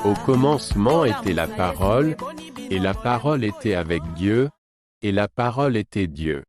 Au commencement était la parole, et la parole était avec Dieu, et la parole était Dieu.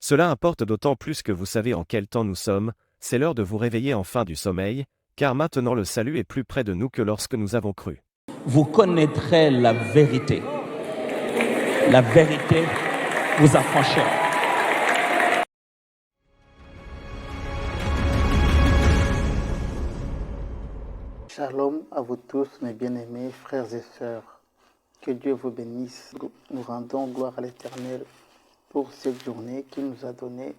Cela importe d'autant plus que vous savez en quel temps nous sommes, c'est l'heure de vous réveiller enfin du sommeil, car maintenant le salut est plus près de nous que lorsque nous avons cru. Vous connaîtrez la vérité. La vérité vous affranchira. Shalom à vous tous, mes bien-aimés frères et sœurs. Que Dieu vous bénisse. Nous rendons gloire à l'Éternel pour cette journée qu'il nous a donnée.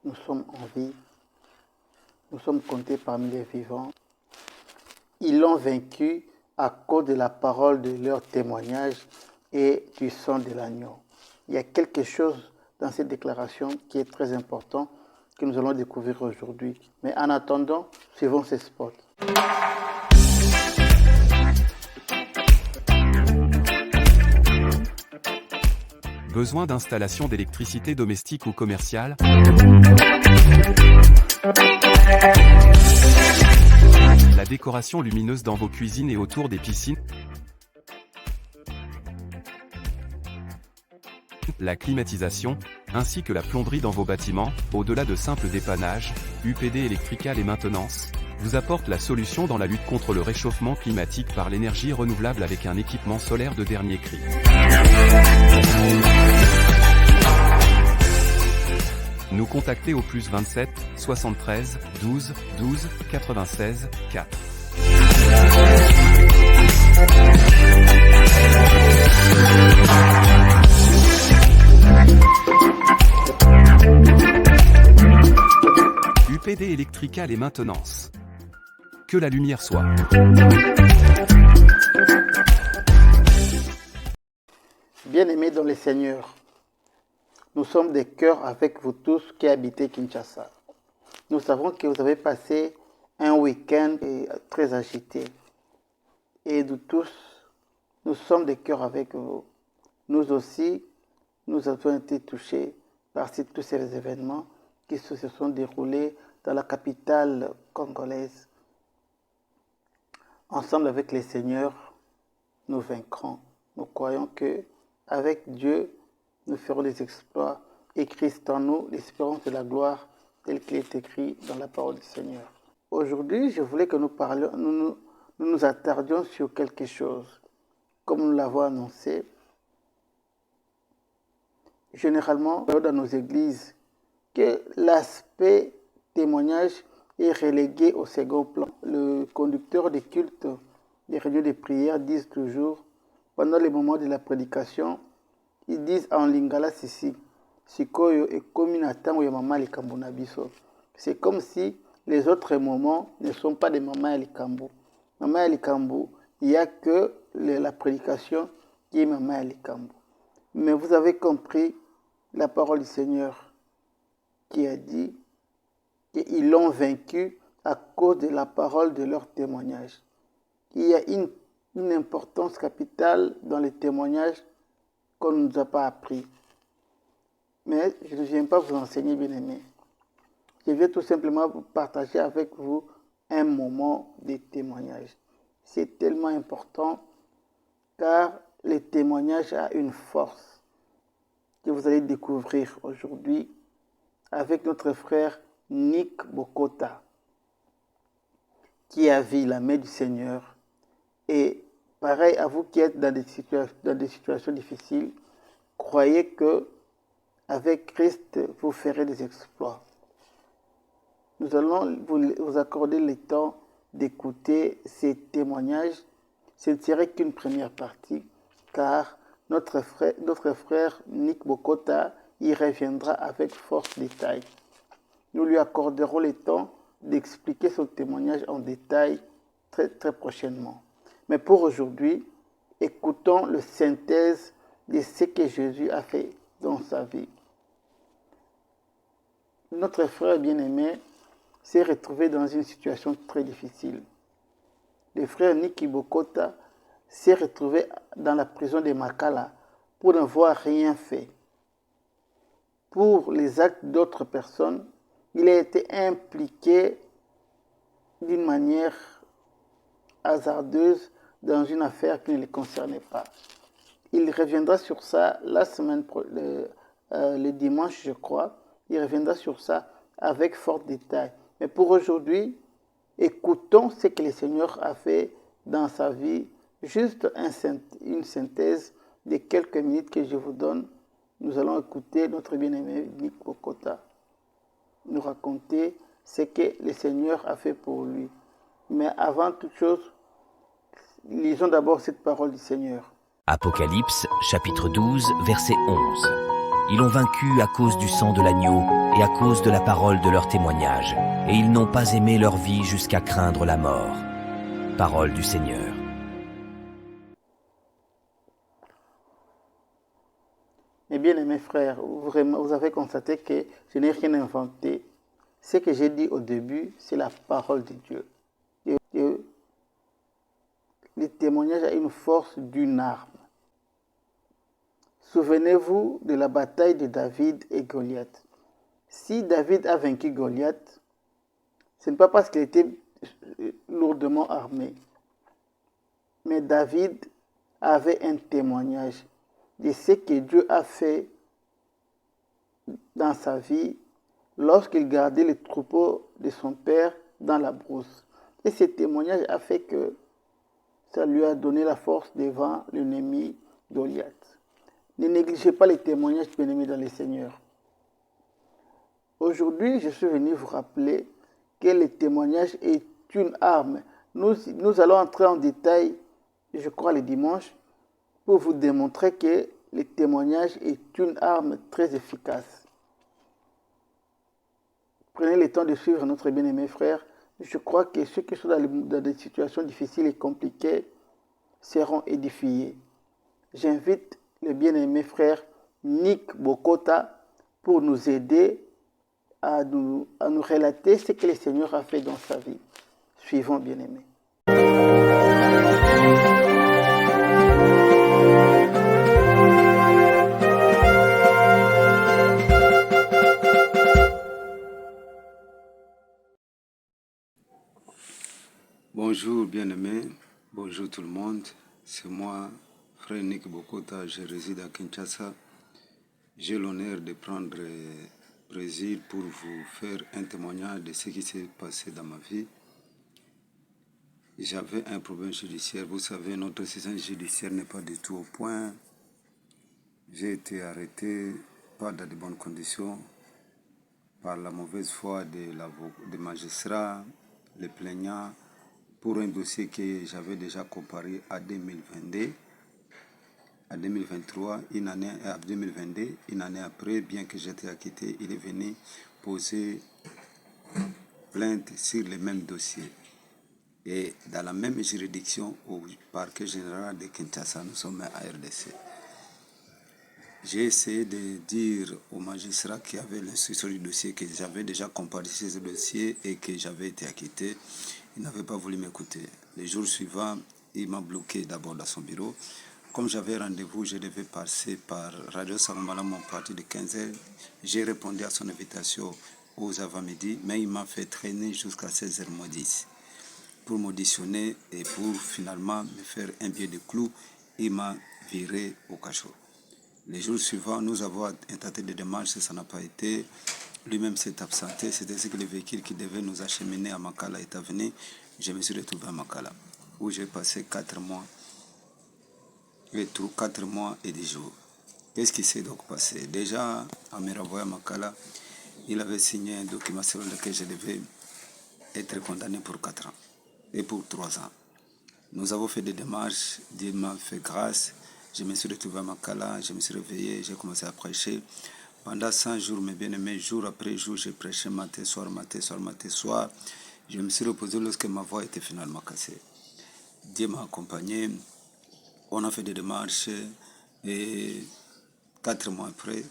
Nous sommes en vie. Nous sommes comptés parmi les vivants. Ils l'ont vaincu à cause de la parole de leur témoignage et du sang de l'agneau. Il y a quelque chose dans cette déclaration qui est très important que nous allons découvrir aujourd'hui. Mais en attendant, suivons ces spots. Besoin d'installation d'électricité domestique ou commerciale? La décoration lumineuse dans vos cuisines et autour des piscines? La climatisation, ainsi que la plomberie dans vos bâtiments, au-delà de simples dépannages, UPD Electrical et Maintenance, vous apporte la solution dans la lutte contre le réchauffement climatique par l'énergie renouvelable avec un équipement solaire de dernier cri. Nous contacter au plus 27 73 12 12 96 4. UPD Electrical et Maintenance. Que la lumière soit. Bien-aimés dans le Seigneur, nous sommes des cœurs avec vous tous qui habitez Kinshasa. Nous savons que vous avez passé un week-end très agité. Et nous tous, nous sommes des cœurs avec vous. Nous aussi, nous avons été touchés par tous ces événements qui se sont déroulés dans la capitale congolaise. Ensemble avec les seigneurs, nous vaincrons. Nous croyons que avec Dieu, nous ferons des exploits et Christ en nous, l'espérance de la gloire, tel qu'il est écrit dans la parole du Seigneur. Aujourd'hui, je voulais que nous nous attardions sur quelque chose. Comme nous l'avons annoncé, généralement, dans nos églises, que l'aspect témoignage est relégué au second plan. Le conducteur des cultes, des réunions de prière disent toujours, pendant les moments de la prédication, ils disent en lingala sisi, sikoyo et kominatango ya mama likambo na biso. C'est comme si les autres moments ne sont pas des mamans likambo. Mama likambo, il n'y a que la prédication qui est mama likambo. Mais vous avez compris la parole du Seigneur qui a dit qu'ils l'ont vaincu à cause de la parole de leur témoignage. Il y a une importance capitale dans les témoignages qu'on ne nous a pas appris. Mais je ne viens pas vous enseigner, bien-aimés. Je viens tout simplement vous partager avec vous un moment de témoignage. C'est tellement important car le témoignage a une force que vous allez découvrir aujourd'hui avec notre frère Nick Bokota qui a vu la main du Seigneur. Et pareil à vous qui êtes dans des situations difficiles, croyez que avec Christ, vous ferez des exploits. Nous allons vous accorder le temps d'écouter ces témoignages. Ce ne serait qu'une première partie, car notre frère Nick Bokota y reviendra avec force détail. Nous lui accorderons le temps d'expliquer son témoignage en détail très, très prochainement. Mais pour aujourd'hui, écoutons la synthèse de ce que Jésus a fait dans sa vie. Notre frère bien-aimé s'est retrouvé dans une situation très difficile. Le frère Nick Bokota s'est retrouvé dans la prison de Makala pour n'avoir rien fait. Pour les actes d'autres personnes, il a été impliqué d'une manière hasardeuse dans une affaire qui ne le concernait pas. Il reviendra sur ça le dimanche, je crois. Il reviendra sur ça avec fort détail. Mais pour aujourd'hui, écoutons ce que le Seigneur a fait dans sa vie. Juste une synthèse de quelques minutes que je vous donne. Nous allons écouter notre bien-aimé Nick Bokota nous raconter ce que le Seigneur a fait pour lui. Mais avant toute chose, lisons d'abord cette parole du Seigneur. Apocalypse, chapitre 12, verset 11. Ils l'ont vaincu à cause du sang de l'agneau et à cause de la parole de leur témoignage, et ils n'ont pas aimé leur vie jusqu'à craindre la mort. Parole du Seigneur. Mes bien-aimés frères, vous avez constaté que je n'ai rien inventé. Ce que j'ai dit au début, c'est la parole de Dieu. Le témoignage a une force d'une arme. Souvenez-vous de la bataille de David et Goliath. Si David a vaincu Goliath, ce n'est pas parce qu'il était lourdement armé. Mais David avait un témoignage de ce que Dieu a fait dans sa vie lorsqu'il gardait les troupeaux de son père dans la brousse. Et ce témoignage a fait que ça lui a donné la force devant l'ennemi Goliath. Ne négligez pas les témoignages bien-aimés dans le Seigneur. Aujourd'hui, je suis venu vous rappeler que le témoignage est une arme. Nous allons entrer en détail, je crois, le dimanche, pour vous démontrer que le témoignage est une arme très efficace. Prenez le temps de suivre notre bien-aimé frère. Je crois que ceux qui sont dans des situations difficiles et compliquées seront édifiés. J'invite le bien-aimé frère Nick Bokota pour nous aider à nous relater ce que le Seigneur a fait dans sa vie. Suivons, bien-aimés. Bonjour bien-aimés, bonjour tout le monde, c'est moi, frère Nick Bokota, je réside à Kinshasa. J'ai l'honneur de prendre plaisir pour vous faire un témoignage de ce qui s'est passé dans ma vie. J'avais un problème judiciaire, vous savez, notre système judiciaire n'est pas du tout au point. J'ai été arrêté, pas dans de bonnes conditions, par la mauvaise foi des magistrats, les plaignants, pour un dossier que j'avais déjà comparé à 2022, à 2023, à 2022, une année après, bien que j'étais acquitté, il est venu poser plainte sur le même dossier. Et dans la même juridiction au parquet général de Kinshasa, nous sommes à RDC. J'ai essayé de dire aux magistrats qui avaient l'instruction du dossier que j'avais déjà comparé ce dossier et que j'avais été acquitté. Il n'avait pas voulu m'écouter. Les jours suivants, il m'a bloqué d'abord dans son bureau. Comme j'avais rendez-vous, je devais passer par Radio Salomala, mon parti de 15h. J'ai répondu à son invitation aux avant-midi, mais il m'a fait traîner jusqu'à 16h10 pour m'auditionner et pour finalement me faire un pied de clou. Il m'a viré au cachot. Les jours suivants, nous avons tenté de démarches, ça n'a pas été. Lui-même s'est absenté. C'était ce que le véhicule qui devait nous acheminer à Makala est venu. Je me suis retrouvé à Makala, où j'ai passé 4 mois et 10 jours. Qu'est-ce qui s'est donc passé? Déjà, en me renvoyant à Makala, il avait signé un document selon lequel je devais être condamné pour 4 ans et pour 3 ans. Nous avons fait des démarches, Dieu m'a fait grâce. Je me suis retrouvé à Makala, je me suis réveillé, j'ai commencé à prêcher. Pendant 100 jours, mes bien-aimés, jour après jour, j'ai prêché matin, soir, matin, soir, matin, soir. Je me suis reposé lorsque ma voix était finalement cassée. Dieu m'a accompagné, on a fait des démarches et 4 mois après,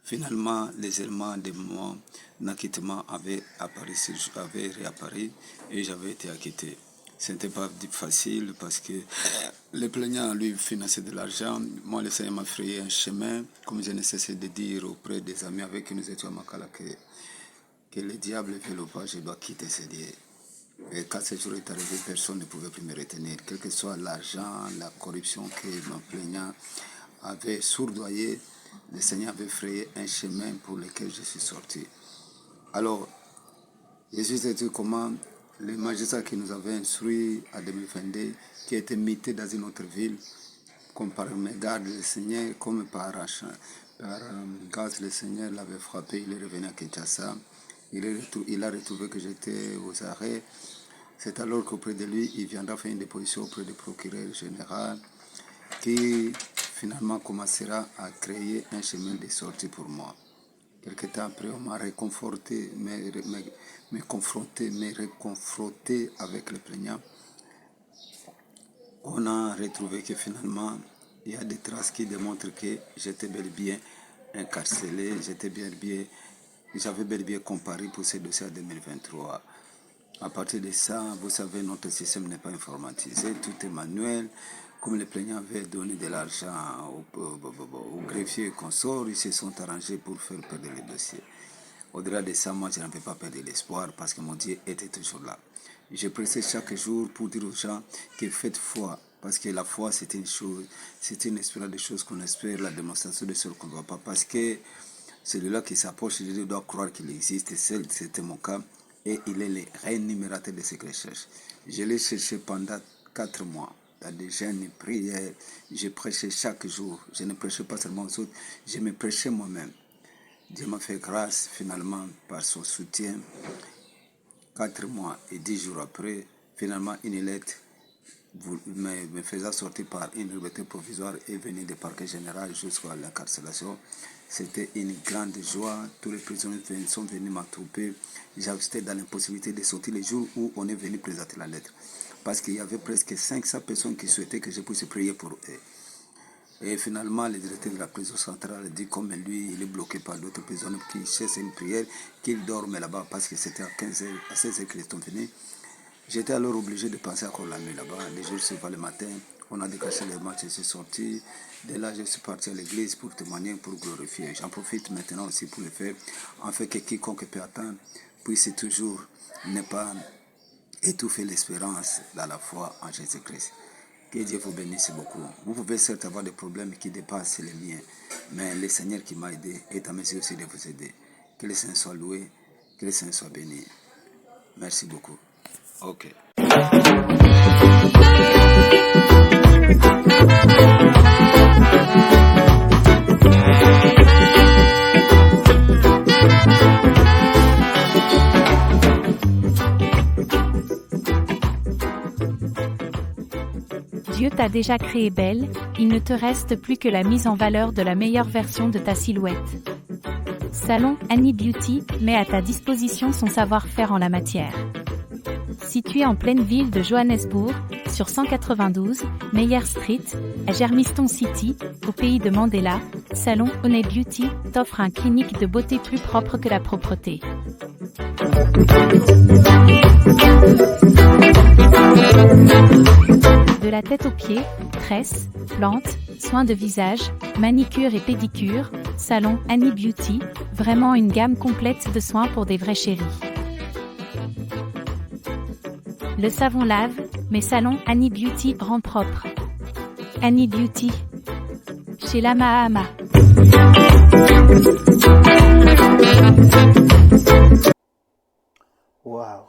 finalement, les éléments de mon acquittement avaient réapparu et j'avais été acquitté. Ce n'était pas facile parce que le plaignant, lui, finançait de l'argent. Moi, le Seigneur m'a frayé un chemin, comme je ne cessais de dire auprès des amis avec qui nous étions à Makala que le diable veut le pas, je dois quitter ce Dieu. Et quand ce jour est arrivé, personne ne pouvait plus me retenir. Quel que soit l'argent, la corruption que mon plaignant avait sourdoyé, le Seigneur avait frayé un chemin pour lequel je suis sorti. Alors, je suis dit comment le magistrat qui nous avait instruits en 2022, qui était muté dans une autre ville, comme par mégarde, le Seigneur, comme par grâce, le Seigneur l'avait frappé, il est revenu à Kinshasa. Il a retrouvé que j'étais aux arrêts. C'est alors qu'auprès de lui, il viendra faire une déposition auprès du procureur général qui finalement commencera à créer un chemin de sortie pour moi. Quelque temps après, on m'a réconforté, me réconforté avec le plaignant. On a retrouvé que finalement, il y a des traces qui démontrent que j'étais bel et bien incarcéré, j'avais bel et bien comparé pour ce dossier en 2023. À partir de ça, vous savez, notre système n'est pas informatisé, tout est manuel. Comme les plaignants avaient donné de l'argent au greffier et consorts, ils se sont arrangés pour faire perdre les dossiers. Au-delà de ça, moi, je n'avais pas perdu l'espoir parce que mon Dieu était toujours là. Je pressais chaque jour pour dire aux gens que faites foi, parce que la foi, c'est une chose, c'est une espérance de choses qu'on espère, la démonstration de choses qu'on ne voit pas. Parce que celui-là qui s'approche, je dois croire qu'il existe, c'était mon cas, et il est le rémunérateur de ce que je cherche. Je l'ai cherché pendant 4 mois. Dans des jeûnes et prières, je prêchais chaque jour. Je ne prêchais pas seulement aux autres, je me prêchais moi-même. Dieu m'a fait grâce finalement par son soutien. 4 mois et 10 jours après, finalement une lettre me faisant sortir par une liberté provisoire et venir du parquet général jusqu'à l'incarcération. C'était une grande joie. Tous les prisonniers sont venus m'attrouper. J'étais dans l'impossibilité de sortir les jours où on est venu présenter la lettre. Parce qu'il y avait presque 500 personnes qui souhaitaient que je puisse prier pour eux. Et finalement, le directeur de la prison centrale a dit comme lui, il est bloqué par d'autres prisonniers qui cherchent une prière, qu'il dorme là-bas parce que c'était à 16h qu'ils sont venus. J'étais alors obligé de passer encore la nuit là-bas. Les jours suivants le matin, on a décaché les matchs, je suis sorti. De là, je suis parti à l'église pour témoigner, pour glorifier. J'en profite maintenant aussi pour le faire, en fait que quiconque peut attendre puisse toujours ne pas étouffer l'espérance dans la foi en Jésus-Christ. Que Dieu vous bénisse beaucoup. Vous pouvez certes avoir des problèmes qui dépassent les miens, mais le Seigneur qui m'a aidé est à mesure aussi de vous aider. Que le Seigneur soit loué, que le Seigneur soit béni. Merci beaucoup. Ok. Dieu t'a déjà créé belle, il ne te reste plus que la mise en valeur de la meilleure version de ta silhouette. Salon Annie Beauty met à ta disposition son savoir-faire en la matière. Situé en pleine ville de Johannesburg, sur 192, Meyer Street, à Germiston City, au pays de Mandela, Salon Annie Beauty t'offre un clinique de beauté plus propre que la propreté. De la tête aux pieds, tresses, plantes, soins de visage, manicure et pédicure, Salon Annie Beauty, vraiment une gamme complète de soins pour des vrais chéris. Le savon lave, mais Salon Annie Beauty rend propre. Annie Beauty, chez Lama Ama. Waouh,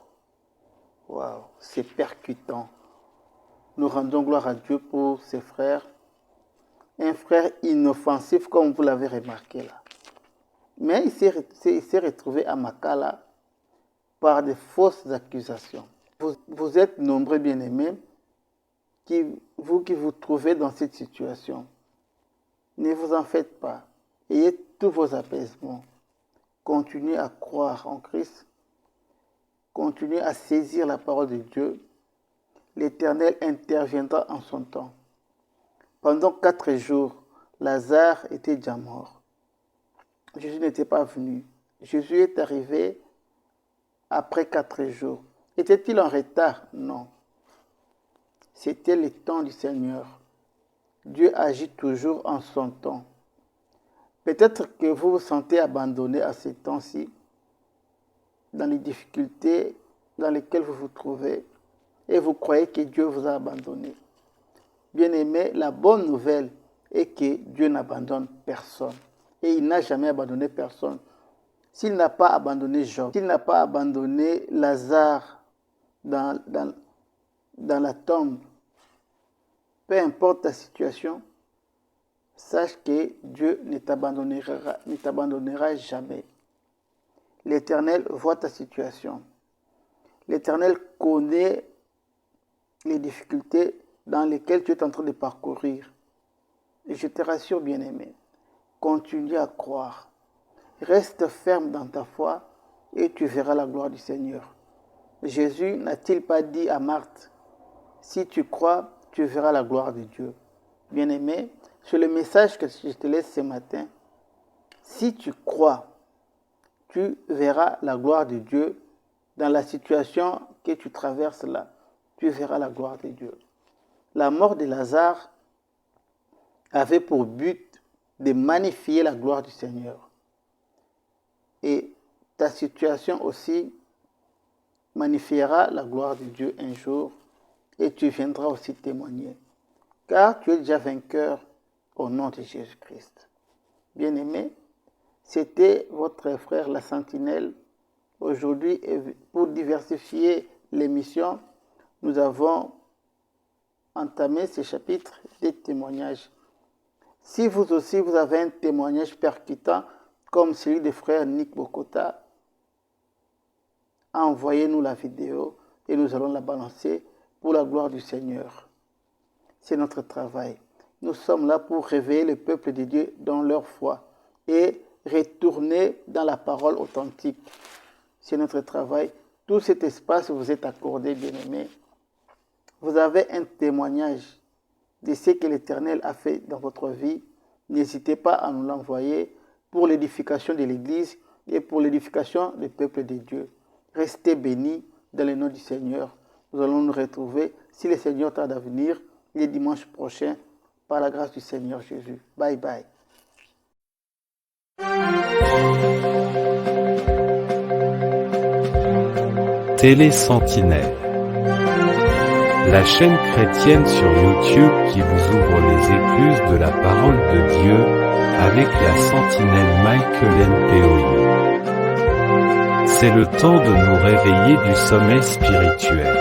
waouh, c'est percutant. Nous rendons gloire à Dieu pour ses frères un frère inoffensif comme vous l'avez remarqué là. Mais il s'est retrouvé à Makala par de fausses accusations. Vous êtes nombreux bien-aimés vous qui vous trouvez dans cette situation. Ne vous en faites pas. Ayez tous vos apaisements. Continuez à croire en Christ. Continuez à saisir la parole de Dieu. L'Éternel interviendra en son temps. Pendant 4 jours, Lazare était déjà mort. Jésus n'était pas venu. Jésus est arrivé après 4 jours. Était-il en retard? Non. C'était le temps du Seigneur. Dieu agit toujours en son temps. Peut-être que vous vous sentez abandonné à ce temps-ci, dans les difficultés dans lesquelles vous vous trouvez, et vous croyez que Dieu vous a abandonné. Bien-aimé, la bonne nouvelle est que Dieu n'abandonne personne. Et il n'a jamais abandonné personne. S'il n'a pas abandonné Job, s'il n'a pas abandonné Lazare dans la tombe, peu importe ta situation, sache que Dieu ne t'abandonnera jamais. L'Éternel voit ta situation. L'Éternel connaît les difficultés dans lesquelles tu es en train de parcourir. Et je te rassure, bien-aimé, continue à croire. Reste ferme dans ta foi et tu verras la gloire du Seigneur. Jésus n'a-t-il pas dit à Marthe, si tu crois, tu verras la gloire de Dieu. Bien-aimé, c'est le message que je te laisse ce matin. Si tu crois, tu verras la gloire de Dieu dans la situation que tu traverses là. Tu verras la gloire de Dieu. La mort de Lazare avait pour but de magnifier la gloire du Seigneur. Et ta situation aussi magnifiera la gloire de Dieu un jour et tu viendras aussi témoigner. Car tu es déjà vainqueur au nom de Jésus-Christ. Bien-aimé, c'était votre frère La Sentinelle. Aujourd'hui, pour diversifier l'émission, nous avons entamé ce chapitre des témoignages. Si vous aussi, vous avez un témoignage percutant, comme celui de frère Nick Bokota, envoyez-nous la vidéo et nous allons la balancer pour la gloire du Seigneur. C'est notre travail. Nous sommes là pour réveiller le peuple de Dieu dans leur foi et retourner dans la parole authentique. C'est notre travail. Tout cet espace vous est accordé, bien-aimés. Vous avez un témoignage de ce que l'Éternel a fait dans votre vie. N'hésitez pas à nous l'envoyer pour l'édification de l'Église et pour l'édification du peuple de Dieu. Restez bénis dans le nom du Seigneur. Nous allons nous retrouver, si le Seigneur tarde à venir, le dimanche prochain, par la grâce du Seigneur Jésus. Bye bye. Télé Sentinelle, la chaîne chrétienne sur YouTube qui vous ouvre les écluses de la parole de Dieu avec la sentinelle Michael Mpeoyi. C'est le temps de nous réveiller du sommeil spirituel.